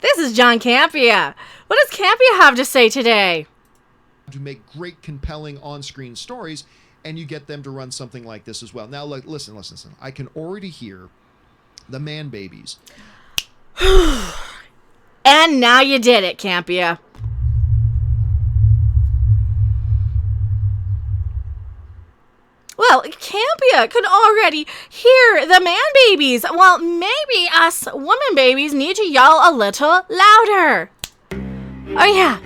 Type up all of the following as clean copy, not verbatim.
This is John Campea. What does Campea have to say today? To make great, compelling on-screen stories, and you get them to run something like this as well. Now, look, listen. I can already hear the man babies. And now you did it, Campea. Well, Campea could already hear the man babies. Well, maybe us woman babies need to yell a little louder. Oh yeah.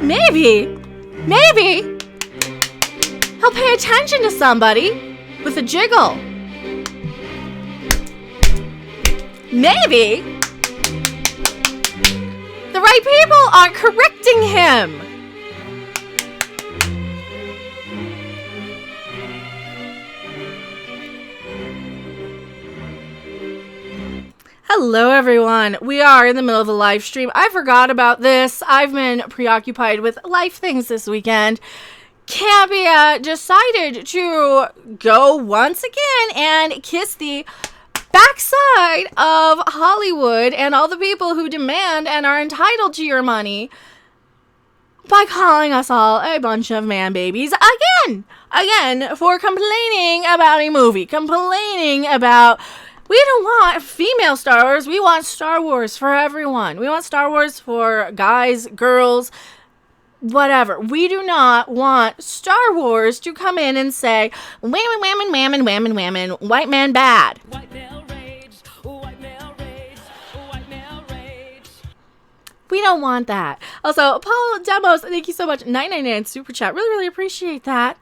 Maybe he'll pay attention to somebody with a jiggle. Maybe the right people are correcting him. Hello, everyone. We are in the middle of a live stream. I forgot about this. I've been preoccupied with life things this weekend. Campea decided to go once again and kiss the backside of Hollywood and all the people who demand and are entitled to your money by calling us all a bunch of man babies again for complaining about a movie, complaining about we don't want female Star Wars. We want Star Wars for everyone. We want Star Wars for guys, girls, whatever. We do not want Star Wars to come in and say, whammon, white man bad. White male rage, white male rage, white male rage. We don't want that. Also, Paul Demos, thank you so much. 999 Super Chat. Really appreciate that.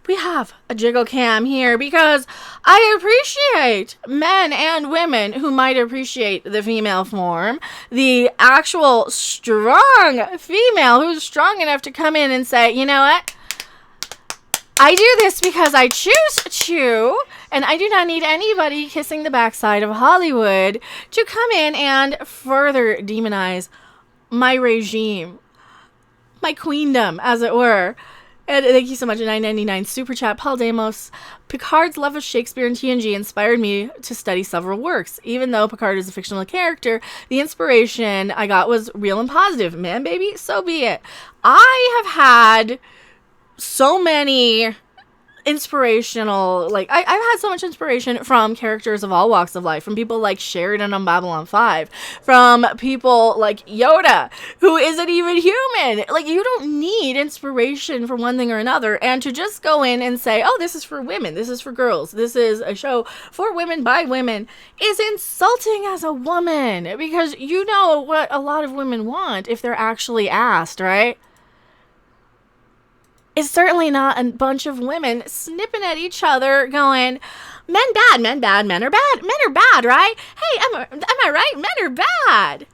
We have a jiggle cam here because I appreciate men and women who might appreciate the female form, the actual strong female who's strong enough to come in and say, you know what? I do this because I choose to, and I do not need anybody kissing the backside of Hollywood to come in and further demonize my regime, my queendom, as it were. And thank you so much, 999 Super Chat. Paul Demos, Picard's love of Shakespeare and TNG inspired me to study several works. Even though Picard is a fictional character, the inspiration I got was real and positive. Man, baby, so be it. I have had so many inspirational, I've had so much inspiration from characters of all walks of life, from people like Sheridan on Babylon 5, from people like Yoda, who isn't even human. You don't need inspiration for one thing or another, and to just go in and say, oh, this is for women, this is for girls, this is a show for women by women, is insulting as a woman, because you know what a lot of women want if they're actually asked, right? It's certainly not a bunch of women snipping at each other going, men bad, men are bad, men are bad, right? Hey, am I right? Men are bad.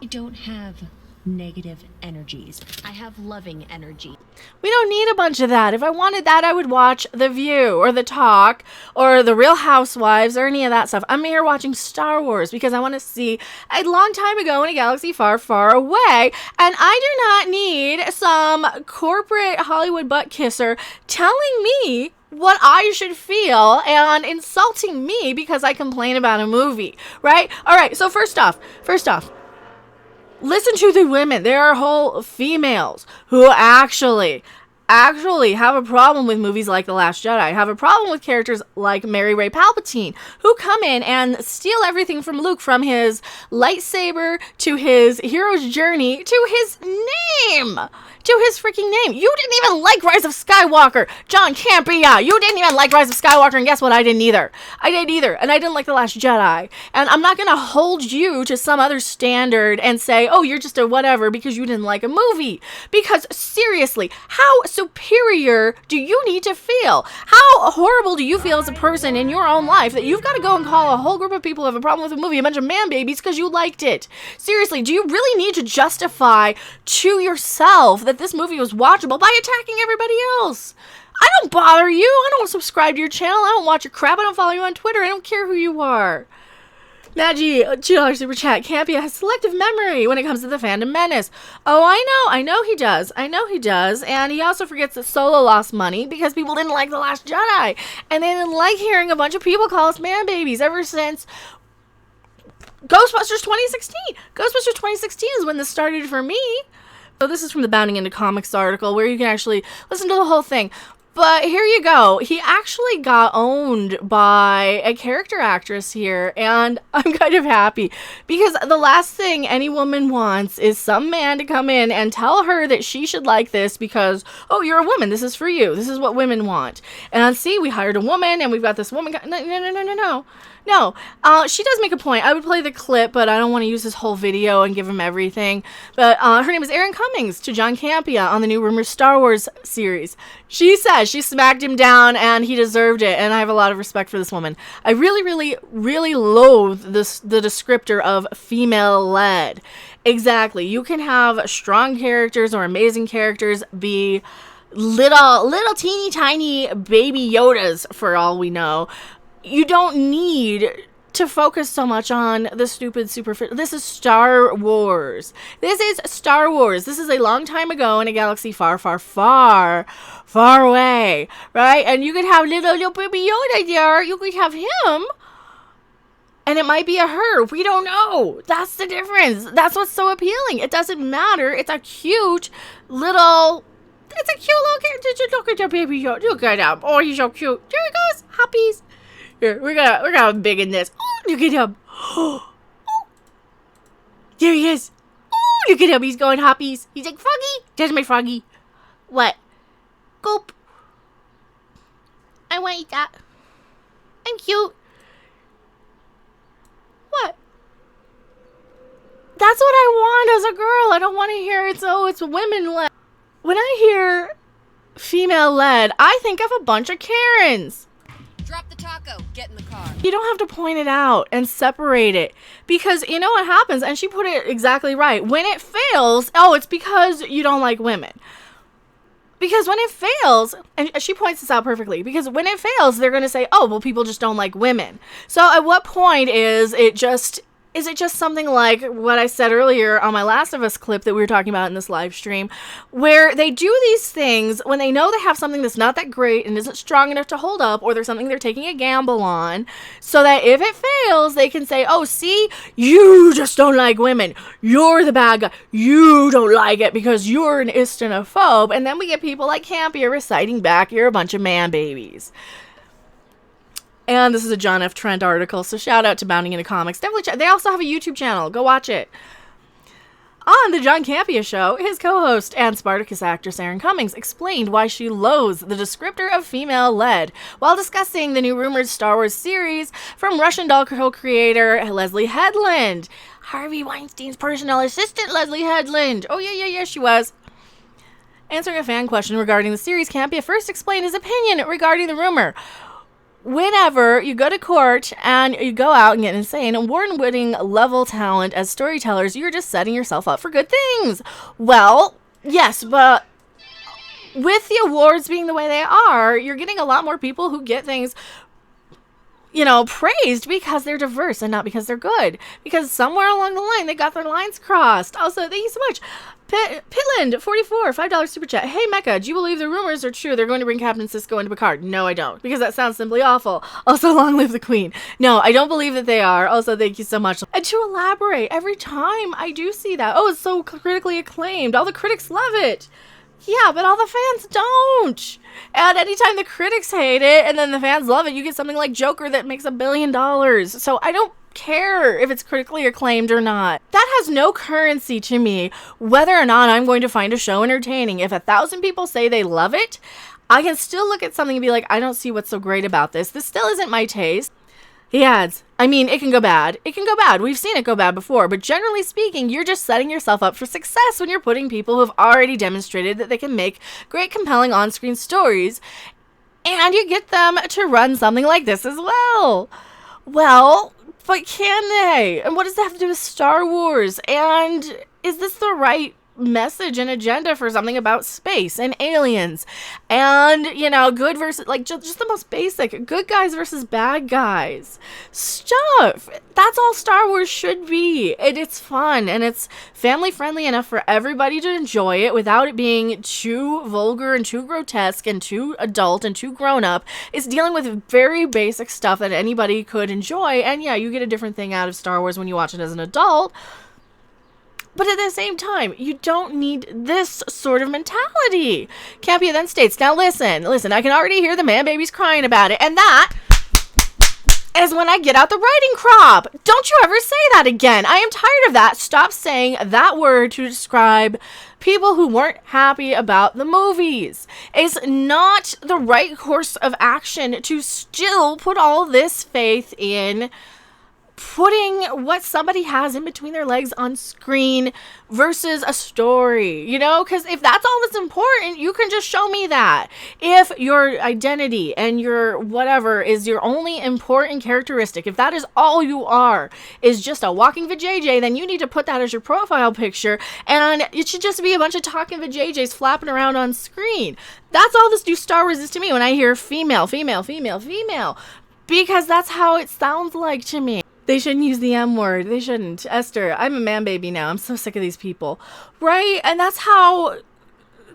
I don't have negative energies. I have loving energy. We don't need a bunch of that. If I wanted that, I would watch The View or The Talk or The Real Housewives or any of that stuff. I'm here watching Star Wars because I want to see a long time ago in a galaxy far, far away. And I do not need some corporate Hollywood butt kisser telling me what I should feel and insulting me because I complain about a movie, right? All right, so first off, listen to the women. There are whole females who actually have a problem with movies like The Last Jedi, have a problem with characters like Mary Ray Palpatine, who come in and steal everything from Luke, from his lightsaber to his hero's journey to his name. To his freaking name. You didn't even like Rise of Skywalker. John Campea. You didn't even like Rise of Skywalker, and guess what? I didn't either. And I didn't like The Last Jedi. And I'm not going to hold you to some other standard and say, oh, you're just a whatever because you didn't like a movie. Because seriously, how superior do you need to feel? How horrible do you feel as a person in your own life that you've got to go and call a whole group of people who have a problem with a movie a bunch of man babies because you liked it? Seriously, do you really need to justify to yourself that this movie was watchable by attacking everybody else? I don't bother you. I don't subscribe to your channel. I don't watch your crap. I don't follow you on Twitter. I don't care who you are. Maggie, $2 super chat. Campea has selective memory when it comes to the fandom menace. Oh, I know he does. And he also forgets that Solo lost money because people didn't like The Last Jedi. And they didn't like hearing a bunch of people call us man babies ever since Ghostbusters 2016. Ghostbusters 2016 is when this started for me. So this is from the Bounding Into Comics article where you can actually listen to the whole thing. But here you go. He actually got owned by a character actress here, and I'm kind of happy because the last thing any woman wants is some man to come in and tell her that she should like this because, oh, you're a woman. This is for you. This is what women want. And see, we hired a woman, and we've got this woman. No. She does make a point. I would play the clip, but I don't want to use this whole video and give him everything. But her name is Erin Cummings to John Campea on the new Rumors Star Wars series. She says she smacked him down and he deserved it. And I have a lot of respect for this woman. I really, really, really loathe the descriptor of female-led. Exactly. You can have strong characters or amazing characters be little teeny tiny baby Yodas for all we know. You don't need to focus so much on the stupid This is Star Wars. This is Star Wars. This is a long time ago in a galaxy far, far, far, far away, right? And you could have little baby Yoda there. You could have him. And it might be a her. We don't know. That's the difference. That's what's so appealing. It doesn't matter. It's a cute little character. Look at your baby Yoda. Look at him. Oh, he's so cute. There he goes. Hoppies. Here, we're gonna big in this. Oh, look at him. Oh, there he is. Oh, look at him. He's going hoppies. He's like, Froggy. There's my Froggy. What? Gulp. I want to eat that. I'm cute. What? That's what I want as a girl. I don't want to hear it's women-led. When I hear female-led, I think of a bunch of Karens. Drop the taco. Get in the car. You don't have to point it out and separate it because you know what happens, and she put it exactly right. When it fails, it's because you don't like women. Because when it fails, and she points this out perfectly, because when it fails, they're going to say, oh, well, people just don't like women. So at what point is it just something like what I said earlier on my Last of Us clip that we were talking about in this live stream, where they do these things when they know they have something that's not that great and isn't strong enough to hold up, or there's something they're taking a gamble on, so that if it fails, they can say, oh, see, you just don't like women. You're the bad guy. You don't like it because you're an istinophobe. And then we get people like Campy reciting back, you're a bunch of man babies. And this is a John F. Trent article, so shout out to Bounding Into Comics. Definitely they also have a YouTube channel. Go watch it. On the John Campea show, his co-host and Spartacus actress Erin Cummings explained why she loathes the descriptor of female-led while discussing the new rumored Star Wars series from Russian doll co-creator Leslie Headland. Harvey Weinstein's personal assistant, Leslie Headland. Oh, yeah, she was. Answering a fan question regarding the series, Campea first explained his opinion regarding the rumor. Whenever you go to court and you go out and get insane, award-winning level talent as storytellers, you're just setting yourself up for good things. Well, yes, but with the awards being the way they are, you're getting a lot more people who get things, praised because they're diverse and not because they're good. Because somewhere along the line, they got their lines crossed. Also, thank you so much. Pitland, 44, $5 super chat. Hey, Mecca, do you believe the rumors are true? They're going to bring Captain Sisko into Picard. No, I don't, because that sounds simply awful. Also, long live the Queen. No, I don't believe that they are. Also, thank you so much. And to elaborate, every time I do see that, it's so critically acclaimed. All the critics love it. Yeah, but all the fans don't. And anytime the critics hate it and then the fans love it, you get something like Joker that makes $1 billion. So I don't care if it's critically acclaimed or not. That has no currency to me, whether or not I'm going to find a show entertaining. If 1,000 people say they love it, I can still look at something and be like, I don't see what's so great about this. This still isn't my taste. He adds, I mean, it can go bad. It can go bad. We've seen it go bad before, but generally speaking, you're just setting yourself up for success when you're putting people who have already demonstrated that they can make great, compelling on-screen stories, and you get them to run something like this as well. Well, but can they? And what does that have to do with Star Wars? And is this the right message and agenda for something about space and aliens and, you know, good versus, like, just the most basic good guys versus bad guys stuff. That's all Star Wars should be. And it's fun and it's family friendly enough for everybody to enjoy it without it being too vulgar and too grotesque and too adult and too grown up. It's dealing with very basic stuff that anybody could enjoy. And yeah, you get a different thing out of Star Wars when you watch it as an adult. But at the same time, you don't need this sort of mentality. Campea then states, now listen, I can already hear the man babies crying about it. And that is when I get out the writing crop. Don't you ever say that again. I am tired of that. Stop saying that word to describe people who weren't happy about the movies. It's not the right course of action to still put all this faith in putting what somebody has in between their legs on screen versus a story, you know, because if that's all that's important, you can just show me that. If your identity and your whatever is your only important characteristic, if that is all you are, is just a walking vajayjay, then you need to put that as your profile picture, and it should just be a bunch of talking vajayjays flapping around on screen. That's all this new Star Wars is to me when I hear female, because that's how it sounds like to me. They shouldn't use the M word. They shouldn't. Esther, I'm a man baby now. I'm so sick of these people. Right? And that's how...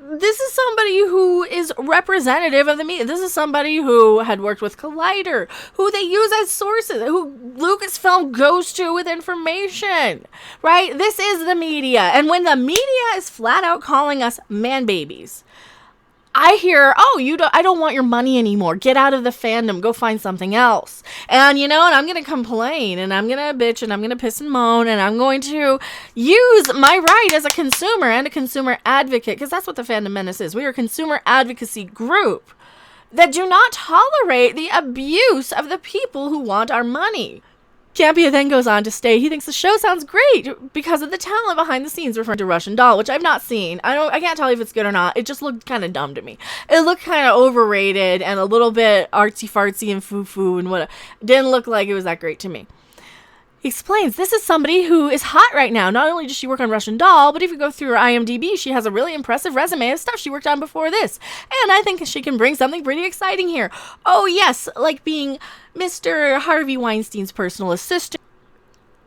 This is somebody who is representative of the media. This is somebody who had worked with Collider, who they use as sources, who Lucasfilm goes to with information. Right? This is the media. And when the media is flat out calling us man babies, I hear, I don't want your money anymore. Get out of the fandom. Go find something else. And, you know, and I'm going to complain and I'm going to bitch and I'm going to piss and moan and I'm going to use my right as a consumer and a consumer advocate, because that's what the Fandom Menace is. We are a consumer advocacy group that do not tolerate the abuse of the people who want our money. Campea then goes on to state he thinks the show sounds great because of the talent behind the scenes, referring to Russian Doll, which I've not seen. I can't tell you if it's good or not. It just looked kind of dumb to me. It looked kind of overrated and a little bit artsy-fartsy and foo-foo and what. Didn't look like it was that great to me. He explains, this is somebody who is hot right now. Not only does she work on Russian Doll, but if you go through her IMDb, she has a really impressive resume of stuff she worked on before this. And I think she can bring something pretty exciting here. Oh yes, like being Mr. Harvey Weinstein's personal assistant.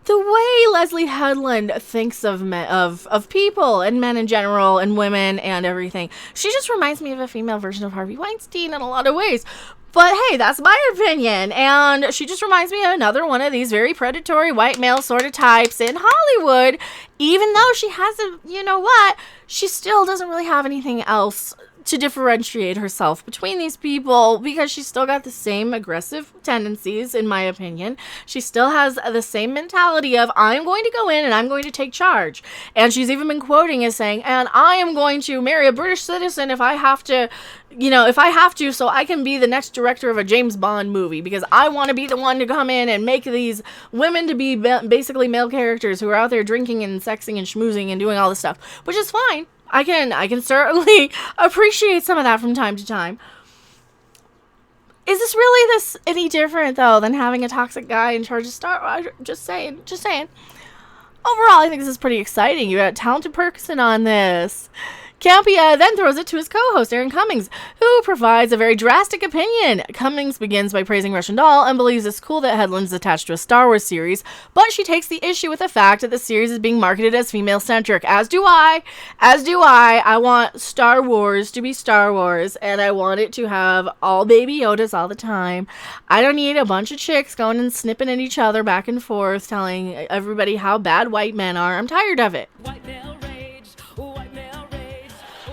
The way Leslie Headland thinks of people and men in general and women and everything, she just reminds me of a female version of Harvey Weinstein in a lot of ways. But hey, that's my opinion. And she just reminds me of another one of these very predatory white male sort of types in Hollywood. Even though she has you know what, she still doesn't really have anything else to differentiate herself between these people, because she's still got the same aggressive tendencies, in my opinion. She still has the same mentality of, I'm going to go in and I'm going to take charge. And she's even been quoting as saying, and I am going to marry a British citizen if I have to, so I can be the next director of a James Bond movie, because I want to be the one to come in and make these women to be basically male characters who are out there drinking and sexing and schmoozing and doing all this stuff, which is fine. I can certainly appreciate some of that from time to time. Is this really any different, though, than having a toxic guy in charge of Star Wars? Just saying. Overall, I think this is pretty exciting. You got a talented person on this. Campea then throws it to his co-host, Erin Cummings, who provides a very drastic opinion. Cummings begins by praising Russian Doll and believes it's cool that Headland's attached to a Star Wars series, but she takes the issue with the fact that the series is being marketed as female-centric. As do I. I want Star Wars to be Star Wars, and I want it to have all baby Yodas all the time. I don't need a bunch of chicks going and snipping at each other back and forth, telling everybody how bad white men are. I'm tired of it. White male rage, white male rage,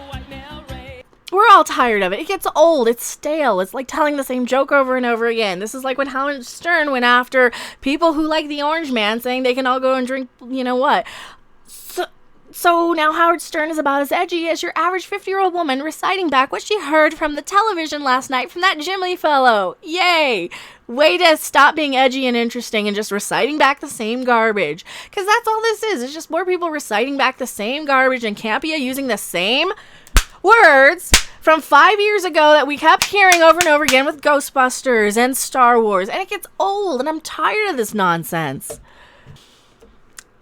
white male rage. We're all tired of it. It gets old. It's stale. It's like telling the same joke over and over again. This is like when Howard Stern went after people who like the Orange Man, saying they can all go and drink, you know what. So now Howard Stern is about as edgy as your average 50-year-old woman reciting back what she heard from the television last night from that Jimmy fellow. Yay! Way to stop being edgy and interesting and just reciting back the same garbage. Because that's all this is. It's just more people reciting back the same garbage and Campea using the same words from 5 years ago that we kept hearing over and over again with Ghostbusters and Star Wars. And it gets old, and I'm tired of this nonsense.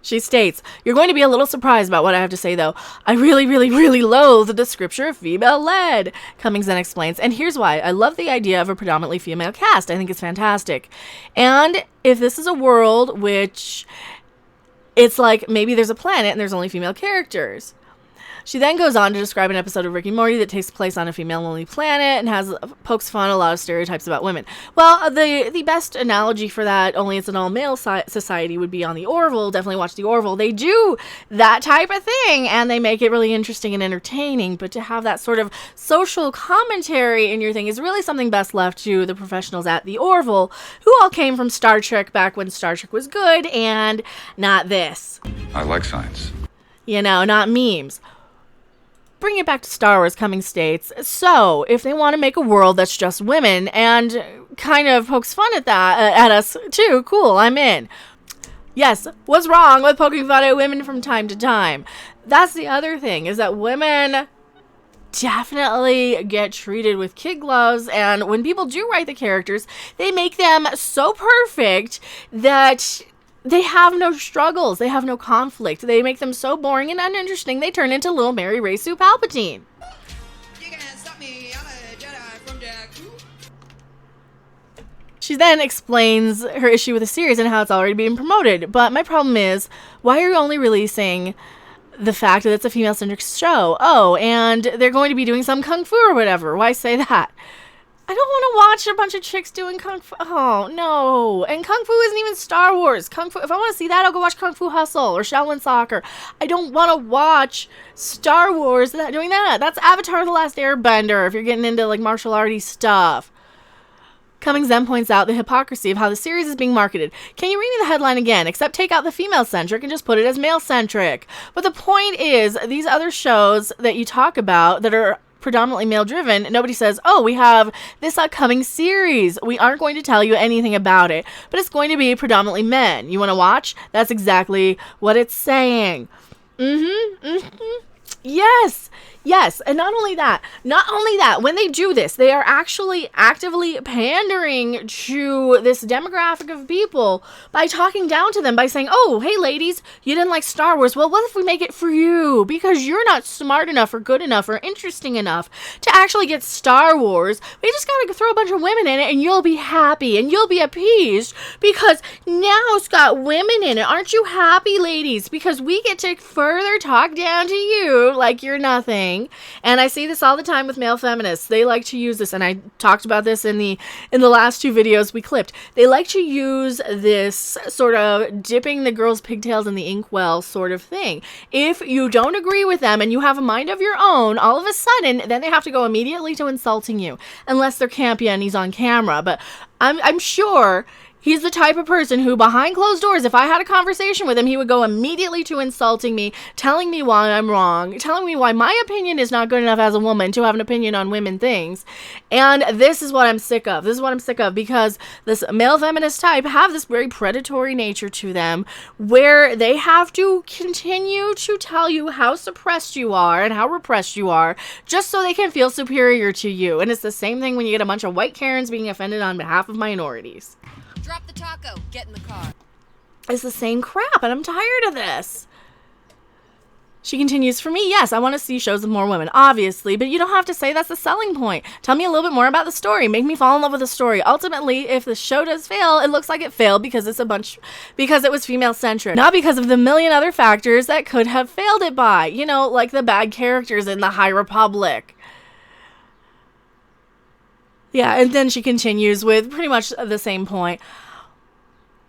She states, "You're going to be a little surprised about what I have to say, though. I really, really, really loathe the scripture of female-led." Cummings then explains, "And here's why. I love the idea of a predominantly female cast. I think it's fantastic. And if this is a world which it's like maybe there's a planet and there's only female characters." She then goes on to describe an episode of Rick and Morty that takes place on a female-only planet and pokes fun at a lot of stereotypes about women. Well, the best analogy for that, only it's an all-male society, would be on the Orville. Definitely watch the Orville. They do that type of thing, and they make it really interesting and entertaining. But to have that sort of social commentary in your thing is really something best left to the professionals at the Orville, who all came from Star Trek back when Star Trek was good, and not this. I like science. Not memes. Bring it back to Star Wars, Cummings states, "So, if they want to make a world that's just women and kind of pokes fun at us too, cool, I'm in." Yes, what's wrong with poking fun at women from time to time? That's the other thing, is that women definitely get treated with kid gloves, and when people do write the characters, they make them so perfect that they have no struggles. They have no conflict. They make them so boring and uninteresting, they turn into little Mary Ray Sue Palpatine. You can't stop me, I'm a Jedi from Jakku. She then explains her issue with the series and how it's already being promoted. But my problem is, why are you only releasing the fact that it's a female-centric show? Oh, and they're going to be doing some kung fu or whatever. Why say that? I don't want to watch a bunch of chicks doing kung fu. Oh, no. And kung fu isn't even Star Wars. Kung fu, if I want to see that, I'll go watch Kung Fu Hustle or Shaolin Soccer. I don't want to watch Star Wars doing that. That's Avatar The Last Airbender if you're getting into like martial arty stuff. Cummings then points out the hypocrisy of how the series is being marketed. Can you read me the headline again? Except take out the female-centric and just put it as male-centric. But the point is, these other shows that you talk about that are predominantly male-driven, nobody says, "Oh, we have this upcoming series. We aren't going to tell you anything about it, but it's going to be predominantly men. You want to watch?" That's exactly what it's saying. Yes, and not only that, when they do this, they are actually actively pandering to this demographic of people by talking down to them, by saying, "Oh, hey ladies, you didn't like Star Wars. Well, what if we make it for you? Because you're not smart enough or good enough or interesting enough to actually get Star Wars. We just gotta throw a bunch of women in it and you'll be happy and you'll be appeased because now it's got women in it. Aren't you happy, ladies? Because we get to further talk down to you like you're nothing." And I see this all the time with male feminists. They like to use this, and I talked about this in the last two videos we clipped. They like to use this sort of dipping the girls' pigtails in the inkwell sort of thing. If you don't agree with them and you have a mind of your own, all of a sudden, then they have to go immediately to insulting you, unless they're Campy and he's on camera. But I'm sure he's the type of person who, behind closed doors, if I had a conversation with him, he would go immediately to insulting me, telling me why I'm wrong, telling me why my opinion is not good enough as a woman to have an opinion on women things. And this is what I'm sick of. Because this male feminist type have this very predatory nature to them, where they have to continue to tell you how suppressed you are and how repressed you are, just so they can feel superior to you. And it's the same thing when you get a bunch of white Karens being offended on behalf of minorities. Drop the taco. Get in the car. It's the same crap, and I'm tired of this. She continues, "For me, yes, I want to see shows with more women, obviously, but you don't have to say that's the selling point. Tell me a little bit more about the story. Make me fall in love with the story. Ultimately, if the show does fail, it looks like it failed because it was female-centric, not because of the million other factors that could have failed it by, like the bad characters in the High Republic." Yeah, and then she continues with pretty much the same point.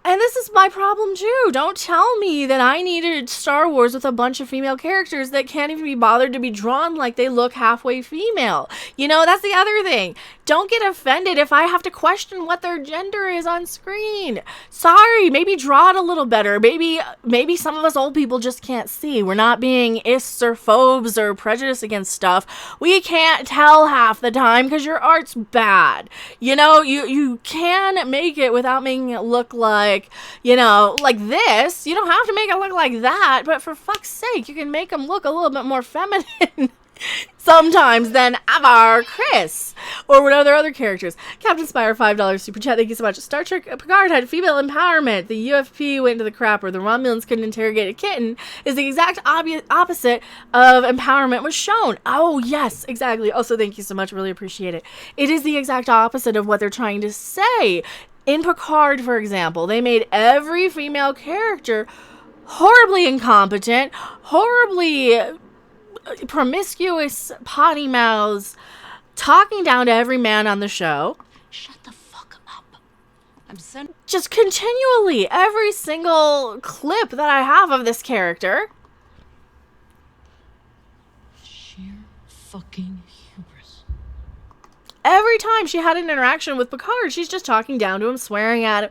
And this is my problem too. Don't tell me that I needed Star Wars with a bunch of female characters that can't even be bothered to be drawn like they look halfway female. That's the other thing. Don't get offended if I have to question what their gender is on screen. Sorry, maybe draw it a little better. Maybe some of us old people just can't see. We're not being ists or phobes or prejudiced against stuff. We can't tell half the time because your art's bad. You can make it without making it look like, like this. You don't have to make it look like that, but for fuck's sake, you can make them look a little bit more feminine. sometimes than our Chris or what other characters. Captain Spire, $5 super chat. Thank you so much. Star Trek Picard had female empowerment. The UFP went to the crapper. The Romulans couldn't interrogate a kitten is the exact opposite of empowerment was shown. Oh, yes, exactly. Also, thank you so much. Really appreciate it. It is the exact opposite of what they're trying to say. In Picard, for example, they made every female character horribly incompetent, horribly promiscuous potty mouths, talking down to every man on the show. Shut the fuck up. I'm sending. Just continually, every single clip that I have of this character. Sheer fucking hubris. Every time she had an interaction with Picard, she's just talking down to him, swearing at him.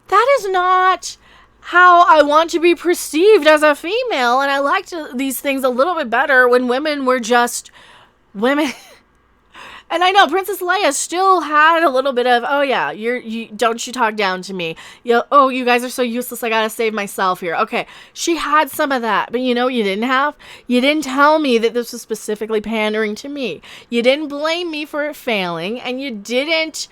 That is not how I want to be perceived as a female, and I liked these things a little bit better when women were just women. And I know Princess Leia still had a little bit of, oh yeah, you don't you talk down to me. Oh, you guys are so useless, I gotta save myself here. Okay, she had some of that, but you know what you didn't have? You didn't tell me that this was specifically pandering to me. You didn't blame me for it failing, and you didn't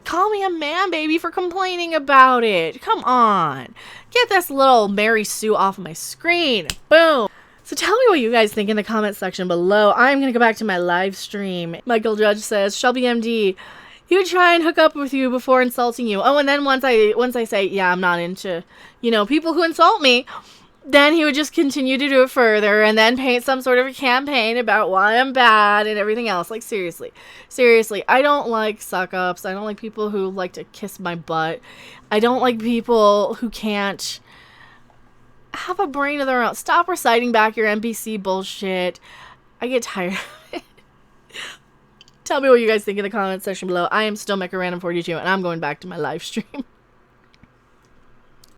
call me a man baby for complaining about it. Come on. Get this little Mary Sue off my screen. Boom. So tell me what you guys think in the comment section below. I'm going to go back to my live stream. Michael Judge says, Shelby MD, he would try and hook up with you before insulting you. Oh, and then once I say, yeah, I'm not into, people who insult me, then he would just continue to do it further and then paint some sort of a campaign about why I'm bad and everything else. Like, seriously, I don't like suck-ups. I don't like people who like to kiss my butt. I don't like people who can't have a brain of their own. Stop reciting back your NPC bullshit. I get tired of it. Tell me what you guys think in the comment section below. I am still MechaRandom42 and I'm going back to my live stream.